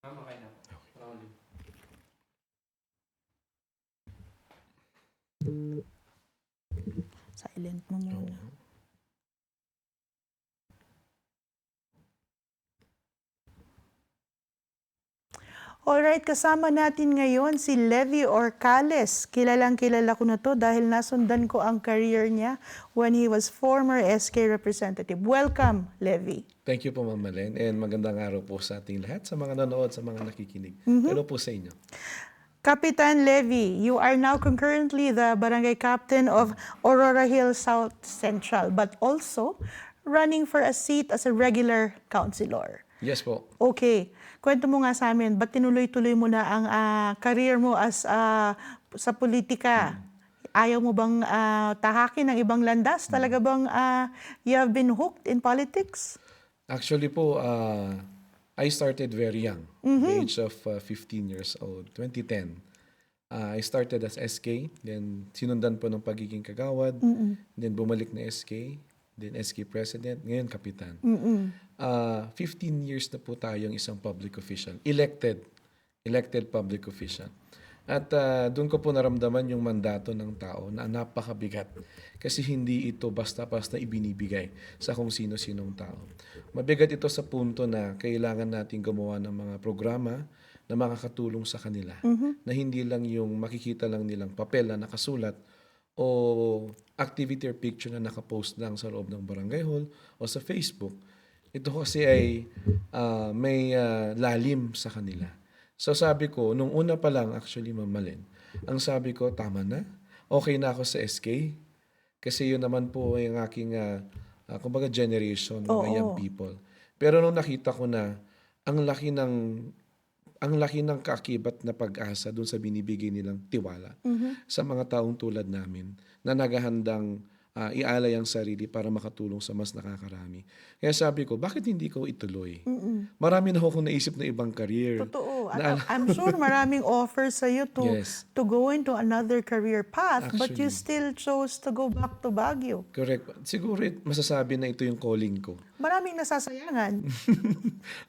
Okay na. Rolling. Silent mo muna. Alright, kasama natin ngayon si Levy Orcales. Kilalang-kilala ko na to dahil nasundan ko ang career niya when he was former SK representative. Welcome, Levy. Thank you po, Ma'am Malen. And magandang araw po sa ating lahat, sa mga nanood, sa mga nakikinig. Hello po sa inyo. Kapitan Levy, you are now concurrently the barangay captain of Aurora Hills South Central, but also running for a seat as a regular councilor. Yes po. Okay. Kwento mo nga sa amin, ba't tinuloy-tuloy mo na ang career mo as sa politika? Ayaw mo bang tahakin ng ibang landas? Talaga bang you have been hooked in politics? Actually po, I started very young, the age of 15 years old, 2010. I started as SK, then sinundan po ng pagiging kagawad, then bumalik na SK, then SK President, ngayon Kapitan. 15 years na po tayong isang public official, elected public official. At doon ko po naramdaman yung mandato ng tao na napakabigat kasi hindi ito basta-basta ibinibigay sa kung sino-sinong tao. Mabigat ito sa punto na kailangan natin gumawa ng mga programa na makakatulong sa kanila, na hindi lang yung makikita lang nilang papel na nakasulat o activity or picture na nakapost lang sa loob ng barangay hall o sa Facebook. Ito kasi ay may lalim sa kanila. So sabi ko, nung una pa lang actually, Ma'am Malen, ang sabi ko, tama na, okay na ako sa SK. Kasi yun naman po yung aking, kumbaga generation, mga young people. Pero nung nakita ko na, ang laki ng kaakibat na pag-asa doon sa binibigay nilang tiwala sa mga taong tulad namin na naghahandang ialay ang sarili para makatulong sa mas nakakarami. Kaya sabi ko, bakit hindi ko ituloy? Marami na akong naisip na ibang career. Totoo. I'm sure maraming offers sa you Yes. to go into another career path, but you Actually. still chose to go back to Baguio. Correct. Siguro masasabi na ito yung calling ko. Maraming nasasayangan.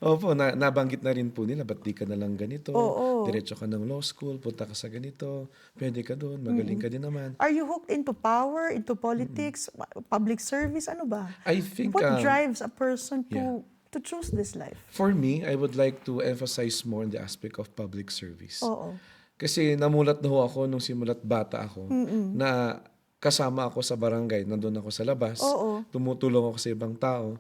Opo, nabanggit na rin po nila, ba't di ka na lang ganito? Oo. Diretso ka ng law school, punta ka sa ganito, pwede ka doon, magaling ka din naman. Are you hooked into power, into politics, public service? Ano ba? I think, What drives a person yeah. to choose this life? For me, I would like to emphasize more on the aspect of public service. Oo. Kasi namulat na ho ako nung simulat bata ako na kasama ako sa barangay, nandun ako sa labas, Oo. tumutulong ako sa ibang tao.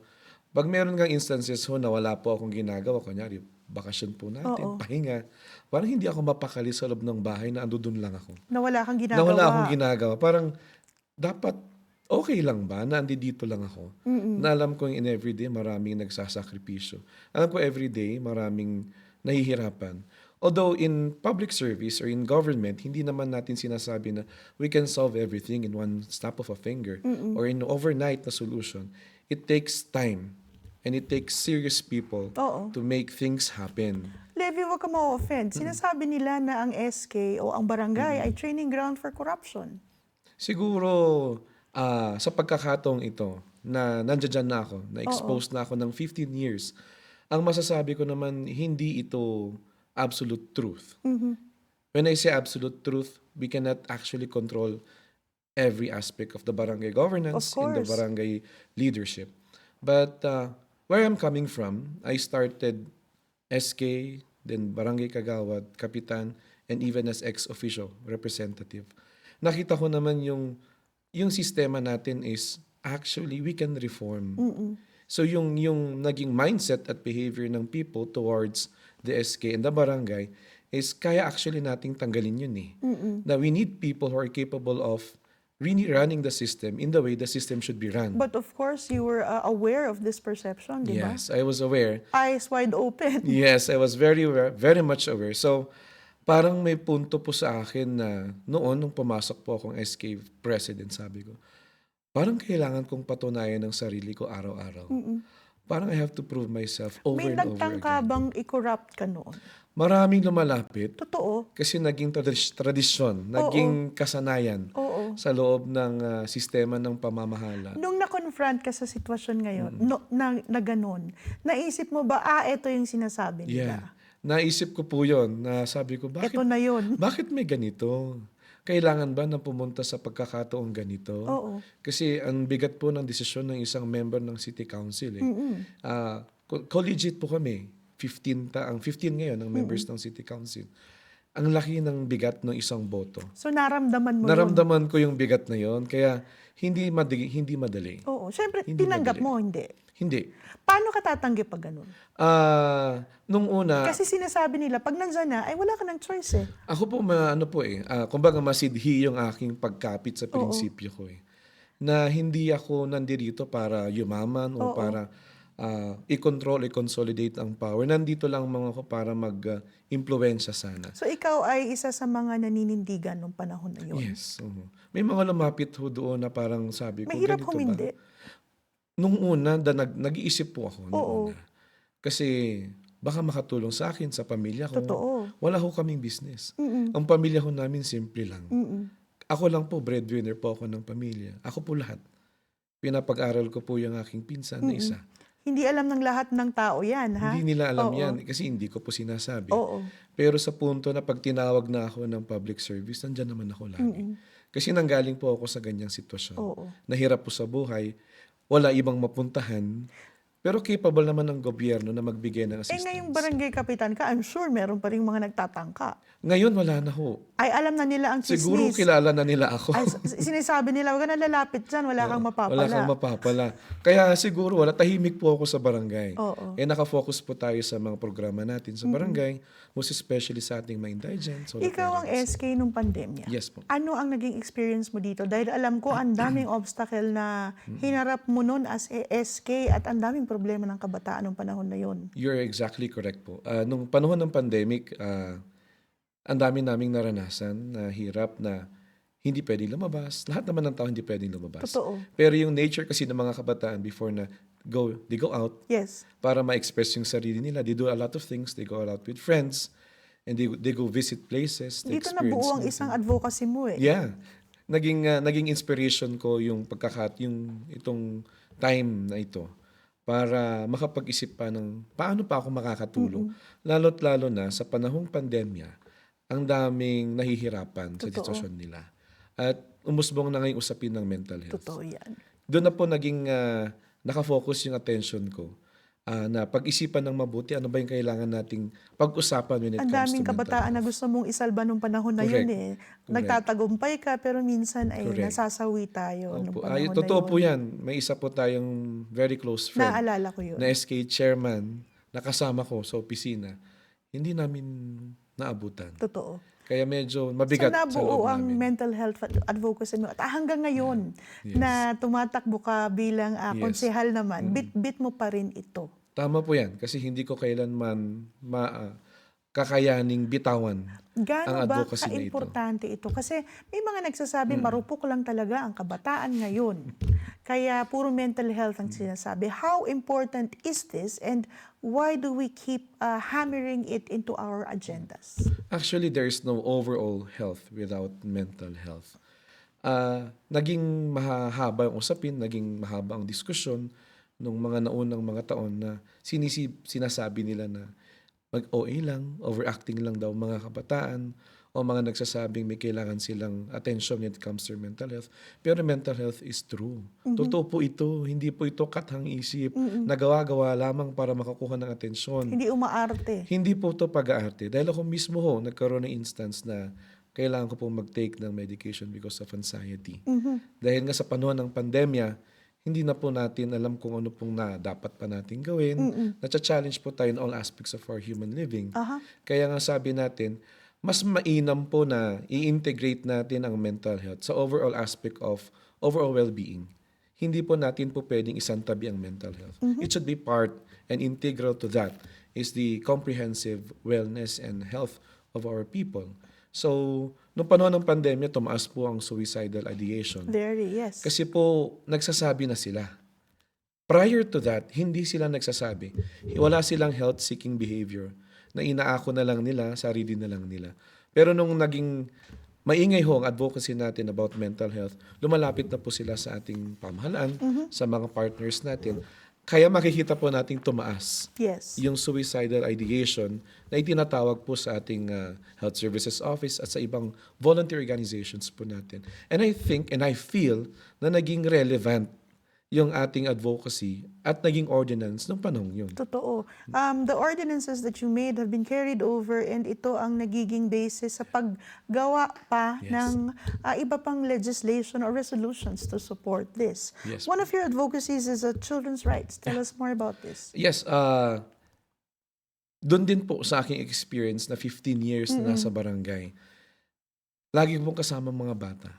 Pag meron kang instances ho na wala po akong ginagawa, kunyari, bakasyon po natin, pahinga, parang hindi ako mapakali sa loob ng bahay na andun lang ako. Na wala kang ginagawa. Na wala akong ginagawa. Parang dapat okay lang ba na dito lang ako? Na alam ko in everyday maraming nagsasakripisyo. Alam ko everyday maraming nahihirapan. Although in public service or in government, hindi naman natin sinasabi na we can solve everything in one snap of a finger or in overnight na solution. It takes time and it takes serious people Oo. to make things happen. Levi, wag ka ma-offend. Sinasabi nila na ang SK o ang barangay ay training ground for corruption. Siguro sa pagkakataong ito na nandiyan na ako, na-expose na ako ng 15 years, ang masasabi ko naman hindi ito absolute truth. When I say absolute truth, we cannot actually control every aspect of the barangay governance and the course. barangay leadership. But where I'm coming from, I started SK, then barangay kagawad, kapitan, and even as ex-official representative. Nakita ko naman yung sistema natin is actually we can reform. So yung naging mindset at behavior ng people towards the SK and the barangay is kaya actually nating tanggalin yun eh. Na we need people who are capable of really running the system in the way the system should be run. But of course, you were aware of this perception, di ba? Yes, I was aware. Eyes wide open. Yes, I was very much aware. So, parang may punto po sa akin na noon, nung pumasok po akong SK President, sabi ko, parang kailangan kong patunayan ng sarili ko araw-araw. Parang I have to prove myself over May and over nagtangka again. bang i-corrupt ka noon? Maraming lumalapit Totoo. kasi naging tradisyon, naging kasanayan Oo. sa loob ng sistema ng pamamahala. Nung na-confront ka sa sitwasyon ngayon, na ganun, naisip mo ba, ito yung sinasabi nila? Yeah. naisip ko po yon na sabi ko, bakit, Ito na yun. bakit may ganito? Kailangan ba na pumunta sa pagkakataong ganito? Oo. Kasi ang bigat po ng desisyon ng isang member ng City Council. Collegiate po kami. 15 ngayon ang members ng City Council. Ang laki ng bigat ng isang boto. So naramdaman mo yun. Naramdaman ko yung bigat na yon, kaya hindi madali. Oo. Siyempre, Hindi tinanggap madali. mo, hindi. Hindi. Paano ka tatanggi pag ganun? Nung una, Kasi sinasabi nila, pag nandyan na, ay wala ka ng choice eh. ako po kumbaga masidhi yung aking pagkapit sa prinsipyo ko eh. Na hindi ako nandirito para yumaman o para i-control, i-consolidate ang power. Nandito lang mga ako para mag-impluwensya sana. So ikaw ay isa sa mga naninindigan nung panahon na yun. Yes. May mga lumapit ho doon na parang sabi ko, Mahirap ganito humindi. ba? Nung una, nag-iisip po ako. Nung Oo. una. Kasi baka makatulong sa akin, sa pamilya ko. Totoo. Wala ho kaming business. Mm-mm. Ang pamilya ho namin simple lang. Mm-mm. Ako lang po, breadwinner po ako ng pamilya. Ako po lahat. Pinapag-aral ko po yung aking pinsan na isa. Hindi alam ng lahat ng tao yan, ha? Hindi nila alam Oo. yan kasi hindi ko po sinasabi. Oo. Pero sa punto na pag tinawag na ako ng public service, nandyan naman ako lagi. Kasi nanggaling po ako sa ganyang sitwasyon. Oo. Nahirap po sa buhay, wala ibang mapuntahan, pero capable naman ng gobyerno na magbigay ng Eh assistance. ngayong barangay kapitan ka, I'm sure meron pa rin mga nagtatangka. Ngayon wala na ho. Ay, alam na nila ang Siguro chismis. kilala na nila ako. Ay, sinasabi nila, huwag ka na lalapit dyan, wala kang mapapala. Wala kang mapapala. Kaya siguro tahimik po ako sa barangay. Oo. Nakafocus po tayo sa mga programa natin sa barangay, most especially sa ating mga indigents. Ikaw ang SK nung pandemya. Yes po. Ano ang naging experience mo dito? Dahil alam ko, ang daming obstacle na hinarap mo nun as SK at ang daming problema ng kabataan nung panahon na yun. You're exactly correct po. Nung panahon ng pandemic, ang dami naming naranasan na hirap na hindi pwedeng lumabas. Lahat naman ng tao hindi pwedeng lumabas. Totoo. Pero yung nature kasi ng mga kabataan before na they go out Yes. para ma-express yung sarili nila. They do a lot of things. They go out with friends and they go visit places. They Dito na experience buo ang new isang things. advocacy mo eh. Yeah. Naging inspiration ko yung itong time na ito para makapag-isip pa ng paano pa ako makakatulong. Lalo't lalo na sa panahong pandemya, ang daming nahihirapan sa Totoo. sitwasyon nila. At umusbong na ngayong usapin ng mental health. Totoo yan. Doon na po naging nakafocus yung attention ko na pag-isipan ng mabuti ano ba yung kailangan nating pag-usapan when it Ang comes to daming mental kabataan na health. gusto mong isalba nung panahon na yun eh. Nagtatagumpay ka pero minsan ay Correct. nasasawi tayo nung Opo. panahon Totoo na po yun. yan. May isa po tayong very close friend Naalala ko yun. na SK chairman na kasama ko sa opisina. Hindi namin naabutan. Totoo. Kaya medyo mabigat So sa nabuo loob ang namin. mental health advocacy mo. At hanggang ngayon Yes. na tumatakbo ka bilang Yes. konsehal naman, bit-bit mo pa rin ito. Tama po yan. Kasi hindi ko kailanman kakayaning bitawan Gaano ang ba advocacy na ito. kaimportante ito? Kasi may mga nagsasabi, marupok lang talaga ang kabataan ngayon. Kaya puro mental health ang sinasabi. How important is this and why do we keep hammering it into our agendas? Actually, there is no overall health without mental health. Naging mahaba ang usapin, naging mahaba ang diskusyon nung mga naunang mga taon na sinasabi nila na mag-OA lang, overacting lang daw mga kabataan o mga nagsasabing may kailangan silang attention when it comes to mental health. Pero mental health is true. Totoo po ito. Hindi po ito kathang isip. Nagawa-gawa lamang para makakuha ng atensyon. Hindi umaarte. Hindi po ito pag-aarte. Dahil ako mismo nagkaroon ng instance na kailangan ko pong mag-take ng medication because of anxiety. Dahil nga sa panahon ng pandemya, hindi na po natin alam kung ano pong dapat pa natin gawin. Nacha-challenge po tayo in all aspects of our human living. Aha. Kaya nga sabi natin, mas mainam po na i-integrate natin ang mental health sa overall aspect of overall well-being. Hindi po natin po pwedeng isantabi ang mental health. It should be part and integral to that is the comprehensive wellness and health of our people. So, nung panahon ng pandemya, tumaas po ang suicidal ideation. Very, yes. Kasi po, nagsasabi na sila. Prior to that, hindi sila nagsasabi. Wala silang health-seeking behavior na inaako na lang nila, sarili na lang nila. Pero nung naging maingay ang advocacy natin about mental health, lumalapit na po sila sa ating pamahalaan, sa mga partners natin, Kaya makikita po nating tumaas Yes. yung suicidal ideation na itinatawag po sa ating Health Services Office at sa ibang volunteer organizations po natin. And I think and I feel na naging relevant yung ating advocacy at naging ordinance ng panahon yun. Totoo. The ordinances that you made have been carried over and ito ang nagiging basis sa paggawa pa Yes. ng iba pang legislation or resolutions to support this. Yes. One of your advocacies is children's rights. Tell us more about this. Yes, doon din po sa aking experience na 15 years na nasa barangay, lagi pong kasama mga bata.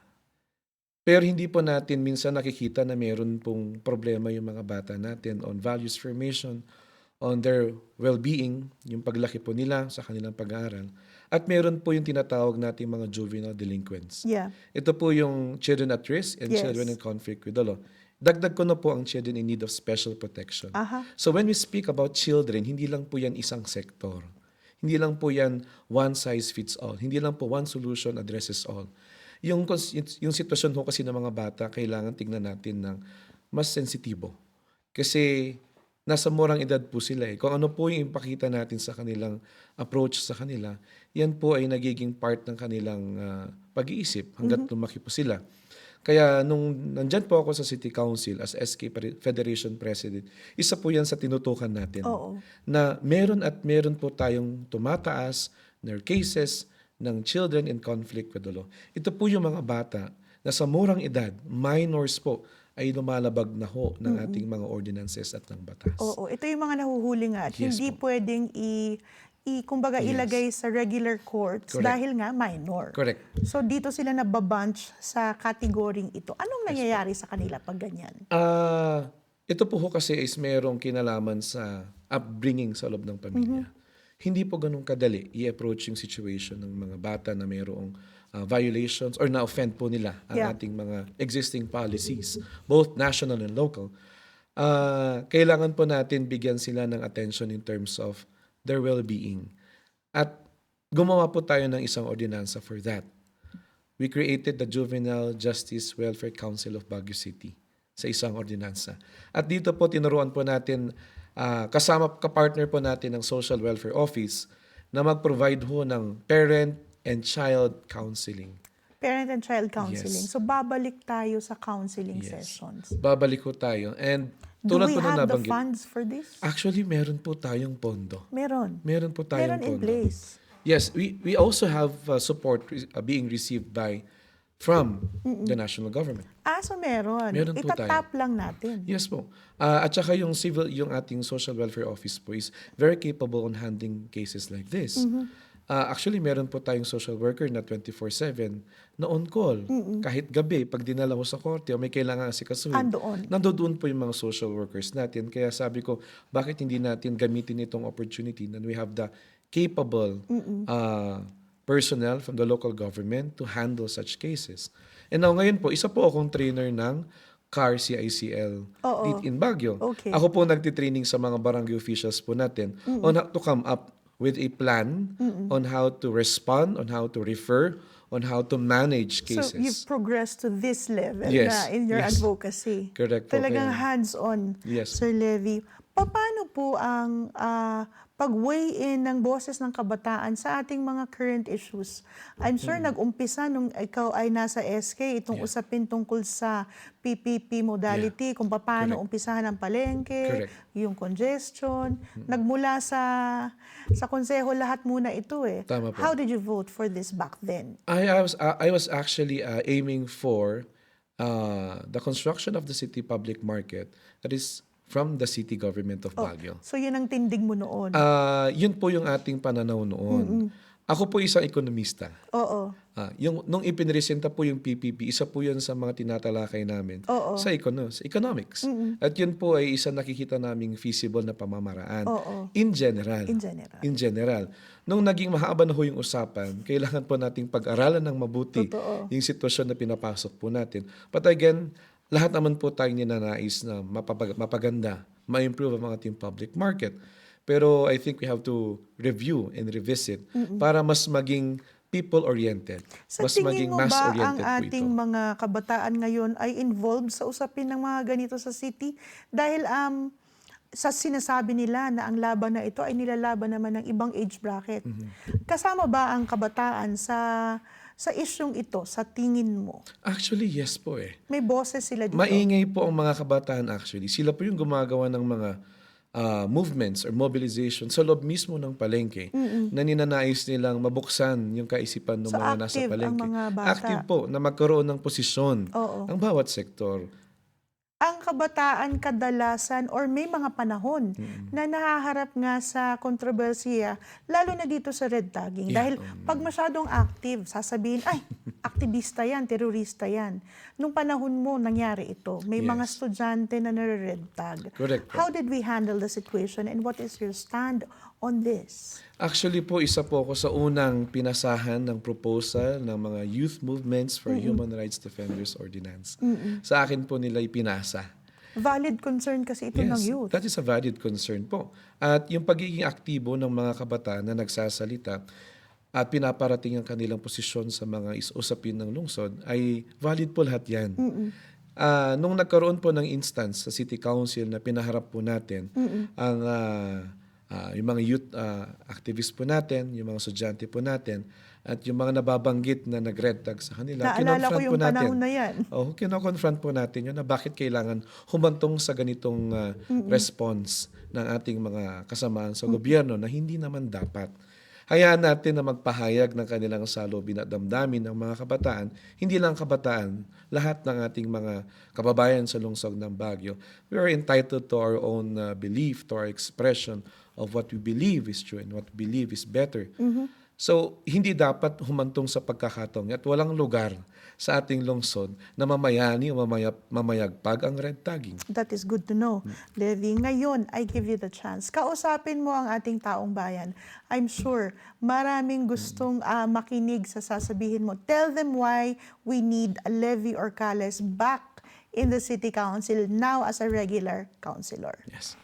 Pero hindi po natin minsan nakikita na meron pong problema yung mga bata natin on values formation, on their well-being, yung paglaki po nila sa kanilang pag-aaral. At meron po yung tinatawag nating mga juvenile delinquents. Yeah. Ito po yung children at risk and Yes. children in conflict with the law. Dagdag ko na po ang children in need of special protection. Aha. So when we speak about children, hindi lang po yan isang sektor. Hindi lang po yan one size fits all. Hindi lang po one solution addresses all. Yung sitwasyon ho kasi ng mga bata, kailangan tignan natin ng mas sensitibo. Kasi nasa murang edad po sila eh. Kung ano po yung ipakita natin sa kanilang approach sa kanila, yan po ay nagiging part ng kanilang pag-iisip hanggat lumaki po sila. Kaya nung nandyan po ako sa City Council as SK Federation President, isa po yan sa tinutukan natin. Oo. Na meron po tayong tumataas na cases ng children in conflict with the law. Ito po yung mga bata na sa murang edad, minors po, ay lumalabag na ho ng ating mga ordinances at ng batas. Oo, ito yung mga nahuhuli nga at Yes hindi po. pwedeng kumbaga Yes. ilagay sa regular courts Correct. dahil nga minor. Correct. So dito sila nababunch sa kategoring ito. Anong nangyayari sa kanila pag ganyan? Ito po ho kasi is merong kinalaman sa upbringing sa loob ng pamilya. Hindi po ganun kadali i-approach yung situation ng mga bata na mayroong violations or na-offend po nila ang Yeah. ating mga existing policies, both national and local. Kailangan po natin bigyan sila ng attention in terms of their well-being. At gumawa po tayo ng isang ordinansa for that. We created the Juvenile Justice Welfare Council of Baguio City sa isang ordinansa. At dito po tinuruan po natin, kapartner po natin ng Social Welfare Office na mag-provide ho ng parent and child counseling. Parent and child counseling. Yes. So babalik tayo sa counseling Yes. sessions. Babalik ho tayo. And Do tulad we po na have the nabanggit, funds for this? actually meron po tayong pondo. Meron. Meron po tayong Meron in pondo. place. Yes, we also have support being received from the national government. So meron. Meron po Itatap lang natin. Yes po. At saka yung ating social welfare office po is very capable on handling cases like this. Actually, meron po tayong social worker na 24/7 na on call. Kahit gabi, pag dinala mo sa korte o may kailangan asikasuhin, Andoon. nandoon po yung mga social workers natin. Kaya sabi ko, bakit hindi natin gamitin itong opportunity na we have the capable personnel from the local government to handle such cases. And now ngayon po, isa po akong trainer ng CAR CICL Oo. dito in Baguio. Okay. Ako po nagtitraining sa mga barangay officials po natin on how to come up with a plan on how to respond, on how to refer, on how to manage cases. So you've progressed to this level Yes, na in your yes. advocacy. Correct po. Talagang Kaya- hands-on, Yes. Sir Levy. Paano po ang pag-weigh in ng boses ng kabataan sa ating mga current issues? I'm sure nag-umpisa nung ikaw ay nasa SK, itong Yeah. usapin tungkol sa PPP modality, kung paano Correct. umpisahan ang palengke, Correct. yung congestion. Nagmula sa konseho lahat muna ito eh. Tama po. How did you vote for this back then? I was actually aiming for the construction of the city public market that is from the city government of Baguio. So yun ang tindig mo noon. Yun po yung ating pananaw noon. Ako po isang ekonomista. Oo. Nung ipinresenta po yung PPP, isa po yun sa mga tinatalakay namin Oo. sa economics. At yun po ay isa nakikita naming feasible na pamamaraan. Oo. In general. In general. In general. Nung naging mahaba na ho yung usapan, kailangan po nating pag-aralan ng mabuti Totoo. yung sitwasyon na pinapasok po natin. But again, lahat naman po tayong ninanais na mapaganda, ma-improve ang ating public market. Pero I think we have to review and revisit para mas maging people-oriented, Sa mas tingin maging mo ba ang mass-oriented po ito. ating mga kabataan ngayon ay involved sa usapin ng mga ganito sa city? Dahil sa sinasabi nila na ang laban na ito ay nilalaban naman ng ibang age bracket. Kasama ba ang kabataan sa isyong ito, sa tingin mo? Actually, yes po eh. May boses sila dito? Maingay po ang mga kabataan actually. Sila po yung gumagawa ng mga movements or mobilization sa loob mismo ng palengke na ninanais nilang mabuksan yung kaisipan ng So, mga nasa active ang palengke. mga bata. Active po na magkaroon ng posisyon Oo. ang bawat sektor. Ang kabataan kadalasan or may mga panahon na nahaharap nga sa kontrobersiya, lalo na dito sa red tagging. Yeah. Dahil pag masyadong active, sasabihin, ay, aktivista yan, terorista yan. Nung panahon mo, nangyari ito. May mga Yes. estudyante na nare-red tag. Correct po. How did we handle the situation and what is your stand on this? Actually po, isa po ako sa unang pinasahan ng proposal ng mga Youth Movements for Human Rights Defenders Ordinance. Sa akin po nila ipinasa. Valid concern kasi ito ng youth. That is a valid concern po. At yung pagiging aktibo ng mga kabataan na nagsasalita at pinaparating ang kanilang posisyon sa mga usapin ng lungsod ay valid po lahat yan. Nung nagkaroon po ng instance sa City Council na pinaharap po natin ang yung mga youth activists po natin, yung mga estudyante po natin, at yung mga nababanggit na nag-red tag sa kanila, Naalala ko kinonfront yung po natin. panahon na yan. Kino-confront po natin yun na bakit kailangan humantong sa ganitong response ng ating mga kasamaan sa gobyerno na hindi naman dapat. Hayaan natin na magpahayag ng kanilang salubin at damdamin ng mga kabataan, hindi lang kabataan, lahat ng ating mga kababayan sa lungsod ng Baguio. We are entitled to our own belief, to our expression of what we believe is true and what we believe is better. So, hindi dapat humantong sa pagkakataon at walang lugar sa ating lungsod na mamayani o mamayagpag ang red tagging. That is good to know. Levi, ngayon, I give you the chance. Kausapin mo ang ating taong bayan. I'm sure maraming gustong makinig sa sasabihin mo. Tell them why we need a Levi Orcales back in the City Council now as a regular councilor. Yes.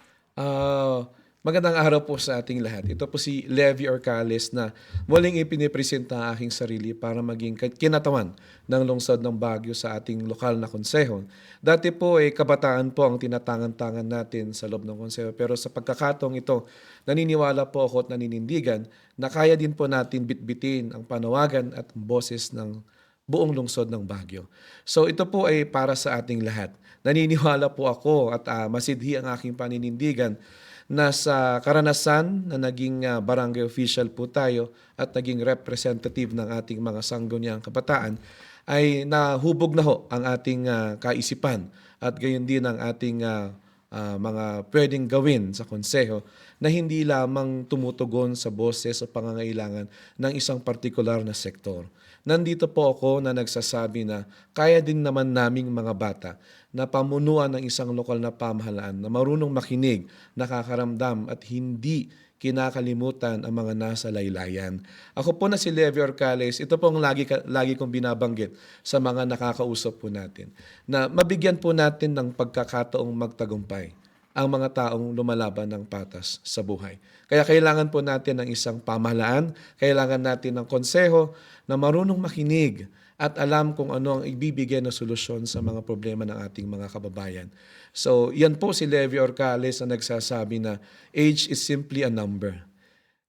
Magandang araw po sa ating lahat. Ito po si Levi Orcales na muling ipinipresenta ang aking sarili para maging kinatawan ng lungsod ng Baguio sa ating lokal na konseho. Dati po kabataan po ang tinatangan-tangan natin sa loob ng konseho, pero sa pagkakataong ito, naniniwala po ako at naninindigan na kaya din po natin bitbitin ang panawagan at boses ng buong lungsod ng Baguio. So ito po ay para sa ating lahat. Naniniwala po ako at masidhi ang aking paninindigan na sa karanasan na naging barangay official po tayo at naging representative ng ating mga sangguniang kabataan ay nahubog na ho ang ating kaisipan at gayon din ang ating mga pwedeng gawin sa konseho na hindi lamang tumutugon sa boses o pangangailangan ng isang partikular na sektor. Nandito po ako na nagsasabi na kaya din naman naming mga bata na pamunuan ng isang lokal na pamahalaan na marunong makinig, nakakaramdam at hindi kinakalimutan ang mga nasa laylayan. Ako po na si Levi Orcales, ito po ang lagi kong binabanggit sa mga nakakausap po natin, na mabigyan po natin ng pagkakataong magtagumpay ang mga taong lumalaban ng patas sa buhay. Kaya kailangan po natin ng isang pamahalaan, kailangan natin ng konseho na marunong makinig at alam kung ano ang ibibigay na solusyon sa mga problema ng ating mga kababayan. So, yan po si Levi Orcales na nagsasabi na age is simply a number.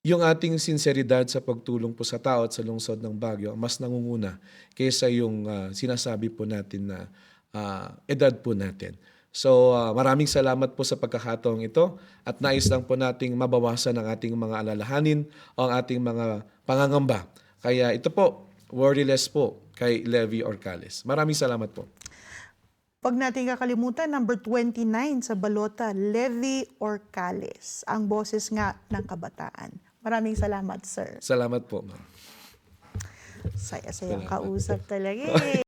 Yung ating sinseridad sa pagtulong po sa tao at sa lungsod ng Baguio mas nangunguna kaysa yung sinasabi po natin na edad po natin. So maraming salamat po sa pagkakataong ito at nais lang po nating mabawasan ang ating mga alalahanin o ang ating mga pangangamba. Kaya ito po, worryless po kay Levi Orcales. Maraming salamat po. Pag natin kakalimutan, number 29 sa balota, Levi Orcales, ang boses nga ng kabataan. Maraming salamat, sir. Salamat po, ma'am. Saya-sayang Salamat. kausap talaga eh.